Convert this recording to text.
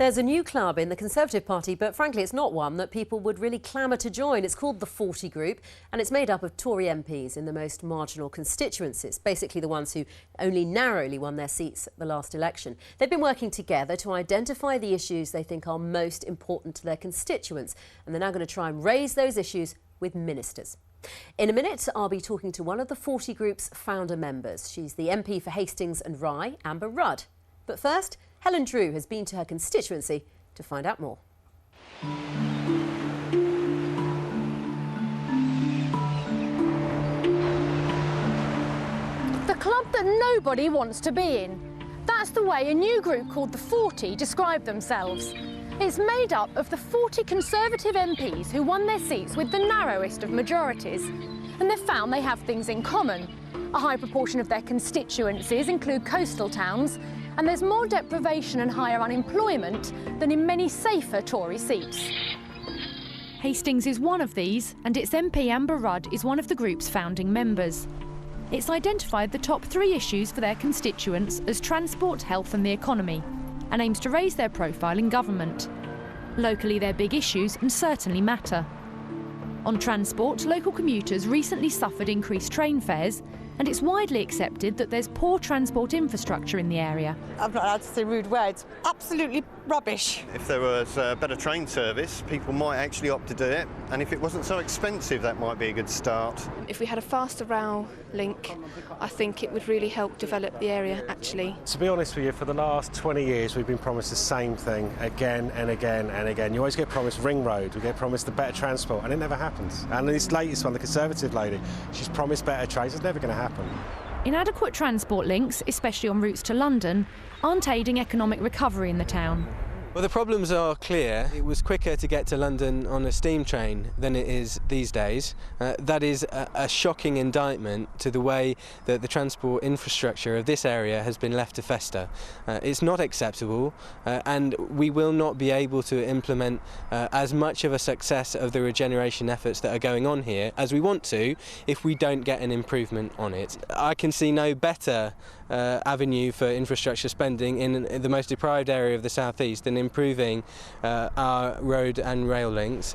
There's a new club in the Conservative Party, but frankly it's not one that people would really clamour to join. It's called the 40 Group and it's made up of Tory MPs in the most marginal constituencies, basically the ones who only narrowly won their seats at the last election. They've been working together to identify the issues they think are most important to their constituents, and they're now going to try and raise those issues with ministers. In a minute, I'll be talking to one of the 40 Group's founder members. She's the MP for Hastings and Rye, Amber Rudd. But first, Helen Drew has been to her constituency to find out more. The club that nobody wants to be in. That's the way a new group called the 40 describe themselves. It's made up of the 40 Conservative MPs who won their seats with the narrowest of majorities. And they've found they have things in common. A high proportion of their constituencies include coastal towns, and there's more deprivation and higher unemployment than in many safer Tory seats. Hastings is one of these, and its MP Amber Rudd is one of the group's founding members. It's identified the top 3 issues for their constituents as transport, health and the economy, and aims to raise their profile in government. Locally, they're big issues and certainly matter. On transport, local commuters recently suffered increased train fares, and it's widely accepted that there's poor transport infrastructure in the area. I'm not allowed to say rude words. Absolutely rubbish. If there was a better train service, people might actually opt to do it, and if it wasn't so expensive, that might be a good start. If we had a faster rail link, I think it would really help develop the area, actually. To be honest with you, for the last 20 years we've been promised the same thing again and again and again. You always get promised ring road, we get promised the better transport, and it never happens. And this latest one, the Conservative lady, she's promised better trains. It's never going to happen. Inadequate transport links, especially on routes to London, aren't aiding economic recovery in the town. Well, the problems are clear. It was quicker to get to London on a steam train than it is these days. That is a shocking indictment to the way that the transport infrastructure of this area has been left to fester. It's not acceptable, and we will not be able to implement as much of a success of the regeneration efforts that are going on here as we want to if we don't get an improvement on it. I can see no better avenue for infrastructure spending in the most deprived area of the South East than improving our road and rail links.